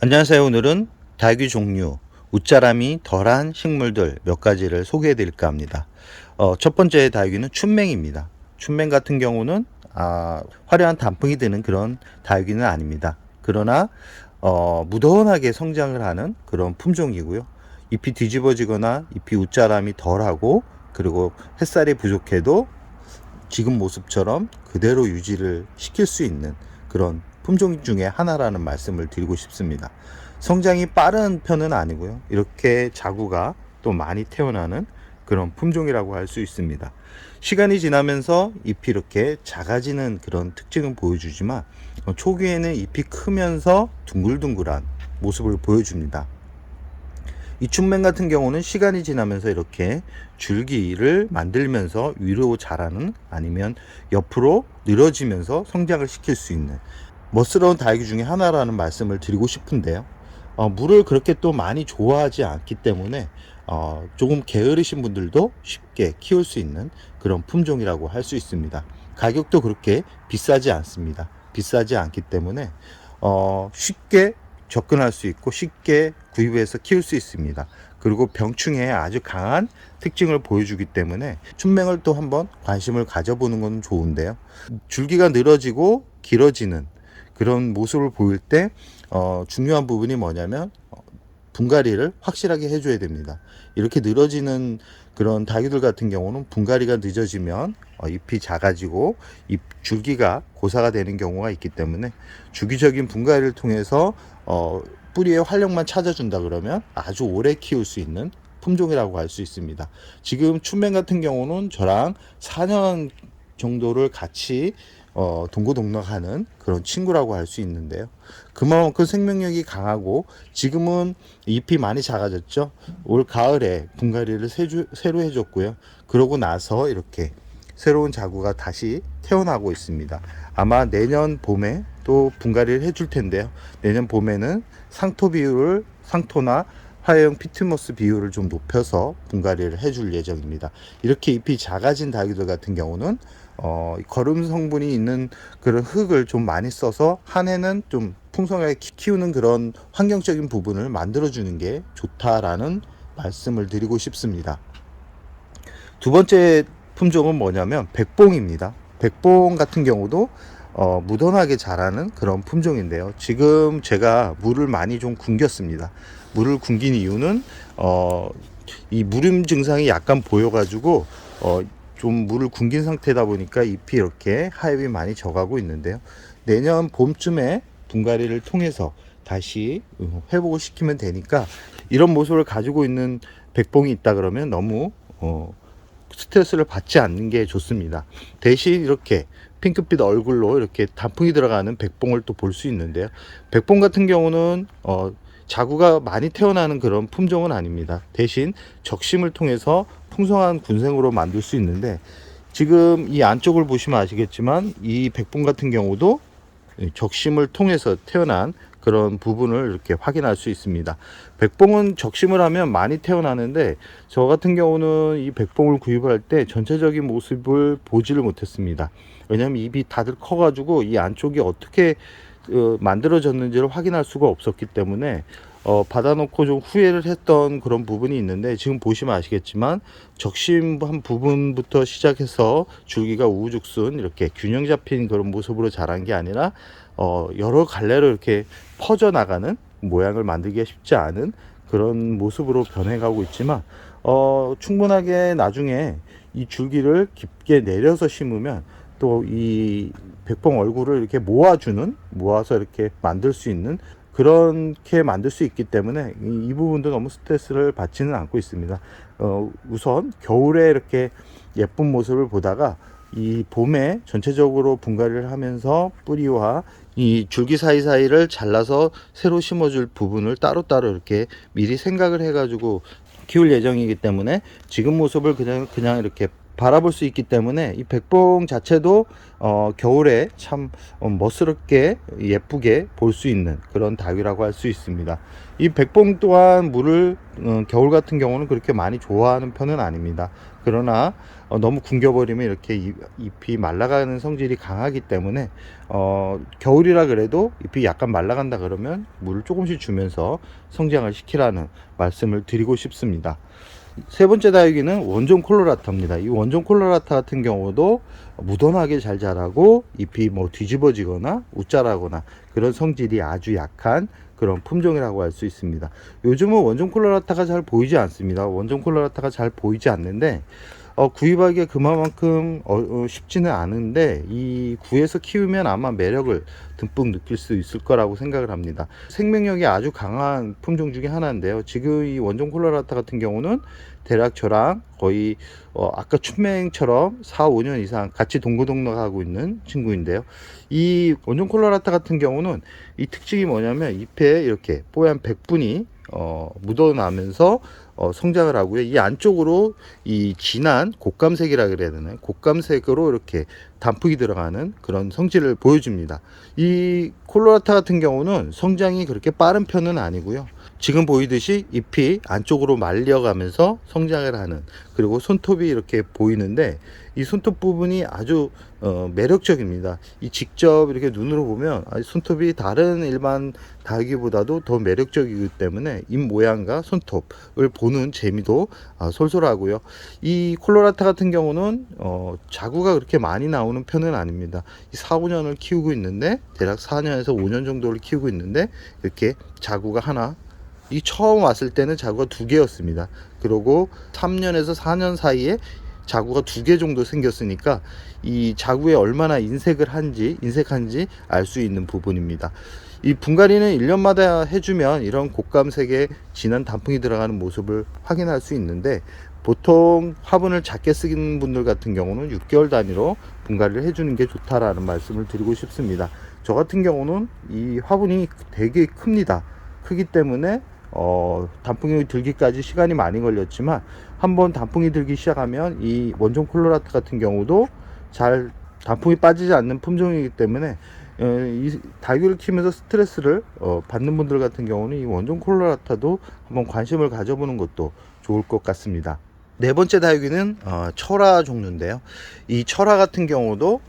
안녕하세요. 오늘은 다육이 종류, 웃자람이 덜한 식물들 몇 가지를 소개해 드릴까 합니다. 첫 번째 다육이는 춘맹입니다. 춘맹 같은 경우는 화려한 단풍이 드는 그런 다육이는 아닙니다. 그러나 무던하게 성장을 하는 그런 품종이고요. 잎이 뒤집어지거나 잎이 웃자람이 덜하고, 그리고 햇살이 부족해도 지금 모습처럼 그대로 유지를 시킬 수 있는 그런 품종 중에 하나라는 말씀을 드리고 싶습니다. 성장이 빠른 편은 아니고요. 이렇게 자구가 또 많이 태어나는 그런 품종이라고 할 수 있습니다. 시간이 지나면서 잎이 이렇게 작아지는 그런 특징은 보여주지만 초기에는 잎이 크면서 둥글둥글한 모습을 보여줍니다. 이 춘맹 같은 경우는 시간이 지나면서 이렇게 줄기를 만들면서 위로 자라는, 아니면 옆으로 늘어지면서 성장을 시킬 수 있는 멋스러운 다육이 중에 하나라는 말씀을 드리고 싶은데요. 물을 그렇게 또 많이 좋아하지 않기 때문에 조금 게으르신 분들도 쉽게 키울 수 있는 그런 품종이라고 할 수 있습니다. 가격도 그렇게 비싸지 않습니다. 비싸지 않기 때문에 쉽게 접근할 수 있고 쉽게 구입해서 키울 수 있습니다. 그리고 병충해에 아주 강한 특징을 보여주기 때문에 춘맹을 또 한번 관심을 가져보는 건 좋은데요. 줄기가 늘어지고 길어지는 그런 모습을 보일 때 중요한 부분이 뭐냐면 분갈이를 확실하게 해줘야 됩니다. 이렇게 늘어지는 그런 다육이들 같은 경우는 분갈이가 늦어지면 잎이 작아지고 잎 줄기가 고사가 되는 경우가 있기 때문에 주기적인 분갈이를 통해서 뿌리의 활력만 찾아준다 그러면 아주 오래 키울 수 있는 품종이라고 할 수 있습니다. 지금 춘맹 같은 경우는 저랑 4년 정도를 같이 동고동락하는 그런 친구라고 할 수 있는데요. 그만큼 생명력이 강하고 지금은 잎이 많이 작아졌죠. 올 가을에 분갈이를 새로 해줬고요. 그러고 나서 이렇게 새로운 자구가 다시 태어나고 있습니다. 아마 내년 봄에 또 분갈이를 해줄 텐데요. 내년 봄에는 상토나 화해형 피트모스 비율을 좀 높여서 분갈이를 해줄 예정입니다. 이렇게 잎이 작아진 다육이들 같은 경우는 거름 성분이 있는 그런 흙을 좀 많이 써서 한 해는 좀 풍성하게 키우는 그런 환경적인 부분을 만들어주는 게 좋다라는 말씀을 드리고 싶습니다. 두 번째 품종은 뭐냐면 백봉입니다. 백봉 같은 경우도 무던하게 자라는 그런 품종인데요. 지금 제가 물을 많이 좀 굶겼습니다. 물을 굶긴 이유는 이 무름 증상이 약간 보여가지고 좀 물을 굶긴 상태다 보니까 잎이 이렇게 하엽이 많이 져가고 있는데요. 내년 봄쯤에 분갈이를 통해서 다시 회복을 시키면 되니까, 이런 모습을 가지고 있는 백봉이 있다 그러면 너무 스트레스를 받지 않는 게 좋습니다. 대신 이렇게 핑크빛 얼굴로 이렇게 단풍이 들어가는 백봉을 또 볼 수 있는데요. 백봉 같은 경우는 자구가 많이 태어나는 그런 품종은 아닙니다. 대신 적심을 통해서 풍성한 군생으로 만들 수 있는데, 지금 이 안쪽을 보시면 아시겠지만 이 백봉 같은 경우도 적심을 통해서 태어난 그런 부분을 이렇게 확인할 수 있습니다. 백봉은 적심을 하면 많이 태어나는데, 저 같은 경우는 이 백봉을 구입할 때 전체적인 모습을 보지를 못했습니다. 왜냐하면 잎이 다들 커가지고 이 안쪽이 어떻게 만들어졌는지를 확인할 수가 없었기 때문에 받아놓고 좀 후회를 했던 그런 부분이 있는데, 지금 보시면 아시겠지만 적심한 부분부터 시작해서 줄기가 우후죽순 이렇게 균형 잡힌 그런 모습으로 자란 게 아니라 여러 갈래로 이렇게 퍼져나가는 모양을 만들기가 쉽지 않은 그런 모습으로 변해가고 있지만 충분하게 나중에 이 줄기를 깊게 내려서 심으면 또 이 백봉 얼굴을 이렇게 모아서 이렇게 만들 수 있는, 그렇게 만들 수 있기 때문에 이 부분도 너무 스트레스를 받지는 않고 있습니다. 우선 겨울에 이렇게 예쁜 모습을 보다가 이 봄에 전체적으로 분갈이를 하면서 뿌리와 이 줄기 사이사이를 잘라서 새로 심어줄 부분을 따로따로 이렇게 미리 생각을 해가지고 키울 예정이기 때문에 지금 모습을 그냥 이렇게 바라볼 수 있기 때문에 이 백봉 자체도 겨울에 참 멋스럽게 예쁘게 볼 수 있는 그런 다육이라고 할 수 있습니다. 이 백봉 또한 물을 겨울 같은 경우는 그렇게 많이 좋아하는 편은 아닙니다. 그러나 너무 굶겨버리면 이렇게 잎이 말라가는 성질이 강하기 때문에 겨울이라 그래도 잎이 약간 말라간다 그러면 물을 조금씩 주면서 성장을 시키라는 말씀을 드리고 싶습니다. 세 번째 다육이는 원종 콜로라타입니다. 이 원종 콜로라타 같은 경우도 무던하게 잘 자라고 잎이 뭐 뒤집어지거나 웃자라거나 그런 성질이 아주 약한 그런 품종이라고 할 수 있습니다. 요즘은 원종 콜로라타가 잘 보이지 않습니다. 원종 콜로라타가 잘 보이지 않는데 구입하기가 그만큼 쉽지는 않은데 이 구에서 키우면 아마 매력을 듬뿍 느낄 수 있을 거라고 생각을 합니다. 생명력이 아주 강한 품종 중에 하나인데요. 지금 이 원종 콜로라타 같은 경우는 대략 저랑 거의 아까 춘맹처럼 4, 5년 이상 같이 동고동락하고 있는 친구인데요. 이 원종 콜로라타 같은 경우는 이 특징이 뭐냐면 잎에 이렇게 뽀얀 백분이 묻어나면서 성장을 하고요. 이 안쪽으로 이 진한 곶감색이라 그래야 되나요? 곶감색으로 이렇게 단풍이 들어가는 그런 성질을 보여줍니다. 이 콜로라타 같은 경우는 성장이 그렇게 빠른 편은 아니고요. 지금 보이듯이 잎이 안쪽으로 말려가면서 성장을 하는, 그리고 손톱이 이렇게 보이는데 이 손톱 부분이 아주 매력적입니다. 이 직접 이렇게 눈으로 보면 손톱이 다른 일반 다육이보다도 더 매력적이기 때문에 잎 모양과 손톱을 보는 재미도 솔솔하고요. 이 콜로라타 같은 경우는 자구가 그렇게 많이 나오는 편은 아닙니다. 4, 5년을 키우고 있는데 대략 4년에서 5년 정도를 키우고 있는데 이렇게 자구가 하나, 이 처음 왔을 때는 자구가 2개였습니다. 그리고 3년에서 4년 사이에 자구가 2개 정도 생겼으니까 이 자구에 얼마나 인색한지 알 수 있는 부분입니다. 이 분갈이는 1년마다 해주면 이런 곶감색의 진한 단풍이 들어가는 모습을 확인할 수 있는데, 보통 화분을 작게 쓰는 분들 같은 경우는 6개월 단위로 분갈이를 해주는 게 좋다라는 말씀을 드리고 싶습니다. 저 같은 경우는 이 화분이 되게 큽니다. 크기 때문에 단풍이 들기까지 시간이 많이 걸렸지만 한번 단풍이 들기 시작하면 이 원종 콜로라타 같은 경우도 잘 단풍이 빠지지 않는 품종이기 때문에 이 다육이를 키우면서 스트레스를 받는 분들 같은 경우는 이 원종 콜로라타도 한번 관심을 가져보는 것도 좋을 것 같습니다. 네 번째 다육이는 철화 종류인데요. 이 철화 같은 경우도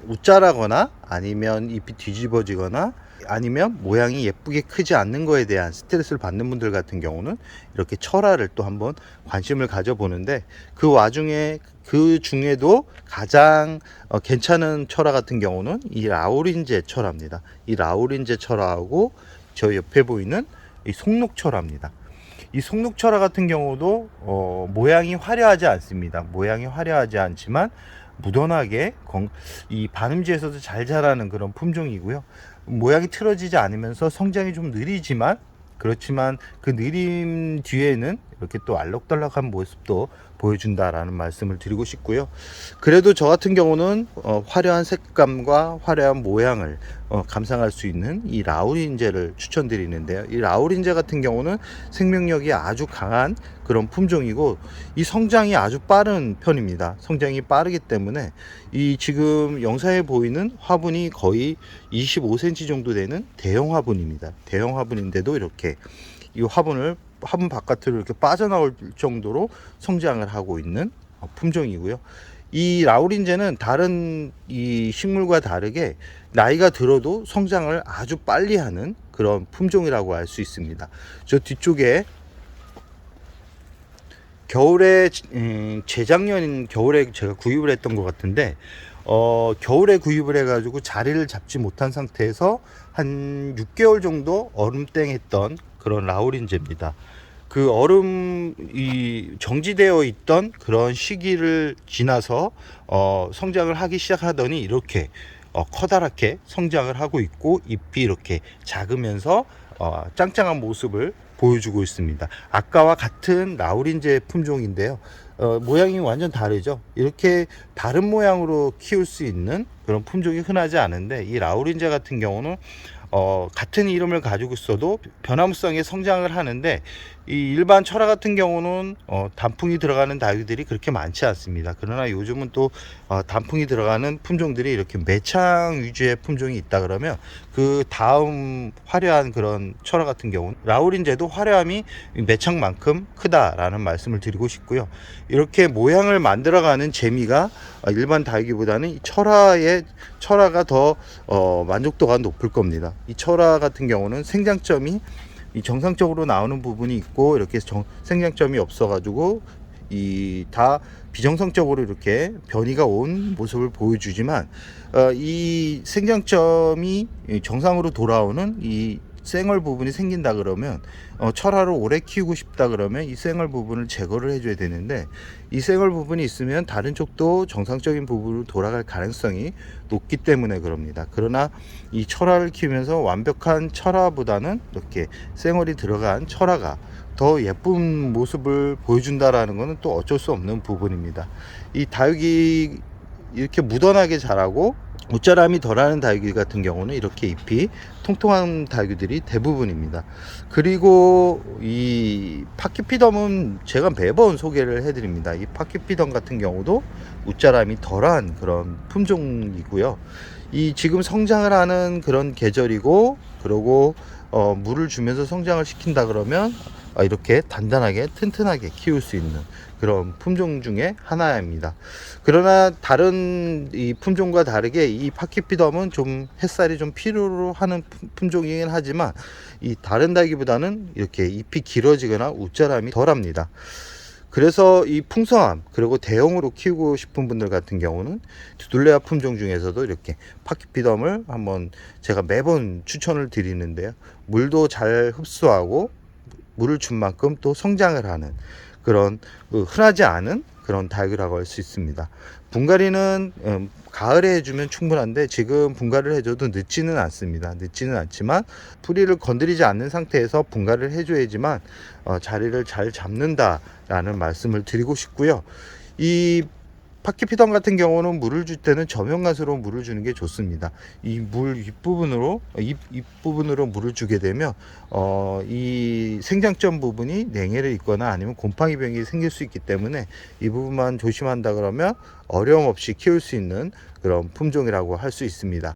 웃자라거나 아니면 잎이 뒤집어지거나 아니면 모양이 예쁘게 크지 않는 거에 대한 스트레스를 받는 분들 같은 경우는 이렇게 철화를 또 한번 관심을 가져보는데, 그 와중에 그 중에도 가장 괜찮은 철화 같은 경우는 이 라우린제 철화입니다. 이 라우린제 철화하고 저 옆에 보이는 이 송록철화입니다. 이 송록철화 같은 경우도 모양이 화려하지 않습니다. 모양이 화려하지 않지만 무던하게 이 반음지에서도 잘 자라는 그런 품종이고요. 모양이 틀어지지 않으면서 성장이 좀 느리지만, 그렇지만 그 느림 뒤에는 이렇게 또 알록달록한 모습도 보여준다라는 말씀을 드리고 싶고요. 그래도 저 같은 경우는 화려한 색감과 화려한 모양을 감상할 수 있는 이 라우린제를 추천드리는데요. 이 라우린제 같은 경우는 생명력이 아주 강한 그런 품종이고 이 성장이 아주 빠른 편입니다. 성장이 빠르기 때문에 이 지금 영상에 보이는 화분이 거의 25cm 정도 되는 대형 화분입니다. 대형 화분인데도 이렇게 이 화분 바깥으로 이렇게 빠져나올 정도로 성장을 하고 있는 품종이고요. 이 라우린제는 다른 이 식물과 다르게 나이가 들어도 성장을 아주 빨리 하는 그런 품종이라고 할 수 있습니다. 저 뒤쪽에 겨울에 재작년 겨울에 제가 구입을 했던 것 같은데 겨울에 구입을 해가지고 자리를 잡지 못한 상태에서 한 6개월 정도 얼음땡했던 그런 라우린제입니다. 그 얼음이 정지되어 있던 그런 시기를 지나서 성장을 하기 시작하더니 이렇게 커다랗게 성장을 하고 있고 잎이 이렇게 작으면서 짱짱한 모습을 보여주고 있습니다. 아까와 같은 라우린제 품종인데요. 모양이 완전 다르죠. 이렇게 다른 모양으로 키울 수 있는 그런 품종이 흔하지 않은데, 이 라우린제 같은 경우는 같은 이름을 가지고 있어도 변화무쌍하게 성장을 하는데 이 일반 철화 같은 경우는 단풍이 들어가는 다육들이 그렇게 많지 않습니다. 그러나 요즘은 또 단풍이 들어가는 품종들이 이렇게 매창 위주의 품종이 있다 그러면 그 다음 화려한 그런 철화 같은 경우는 라우린제도 화려함이 매창만큼 크다라는 말씀을 드리고 싶고요. 이렇게 모양을 만들어가는 재미가 일반 다육이보다는 이 철화가 더 만족도가 높을 겁니다. 이 철화 같은 경우는 생장점이 이 정상적으로 나오는 부분이 있고 이렇게 생장점이 없어 가지고 이 다 비정상적으로 이렇게 변이가 온 모습을 보여주지만 이 생장점이 정상으로 돌아오는 이 쌩얼 부분이 생긴다 그러면 철화를 오래 키우고 싶다 그러면 이 쌩얼 부분을 제거를 해줘야 되는데 이 쌩얼 부분이 있으면 다른 쪽도 정상적인 부분으로 돌아갈 가능성이 높기 때문에 그럽니다. 그러나 이 철화를 키우면서 완벽한 철화보다는 이렇게 쌩얼이 들어간 철화가 더 예쁜 모습을 보여준다라는 것은 또 어쩔 수 없는 부분입니다. 이 다육이 이렇게 무던하게 자라고 옷자람이 덜하는 다육이 같은 경우는 이렇게 잎이 통통한 다육이들이 대부분입니다. 그리고 이 파키피덤은 제가 매번 소개를 해드립니다. 이 파키피덤 같은 경우도 옷자람이 덜한 그런 품종이고요. 이 지금 성장을 하는 그런 계절이고, 그리고 물을 주면서 성장을 시킨다 그러면 이렇게 단단하게 튼튼하게 키울 수 있는 그런 품종 중에 하나입니다. 그러나 다른 이 품종과 다르게 이 파키피덤은 좀 햇살이 좀 필요로 하는 품종이긴 하지만 이 다른 다육이보다는 이렇게 잎이 길어지거나 웃자람이 덜합니다. 그래서 이 풍성함 그리고 대형으로 키우고 싶은 분들 같은 경우는 두들레아 품종 중에서도 이렇게 파키피덤을 한번 제가 매번 추천을 드리는데요. 물도 잘 흡수하고 물을 준 만큼 또 성장을 하는 그런 흔하지 않은 그런 다육이라고 할 수 있습니다. 분갈이는 가을에 해주면 충분한데 지금 분갈이를 해줘도 늦지는 않습니다. 늦지는 않지만 뿌리를 건드리지 않는 상태에서 분갈이를 해줘야지만 자리를 잘 잡는다라는 말씀을 드리고 싶고요. 이 파키피덤 같은 경우는 물을 줄 때는 저면가스로 물을 주는 게 좋습니다. 이 물 윗부분으로 물을 주게 되면 이 생장점 부분이 냉해를 입거나 아니면 곰팡이병이 생길 수 있기 때문에 이 부분만 조심한다 그러면 어려움 없이 키울 수 있는 그런 품종이라고 할 수 있습니다.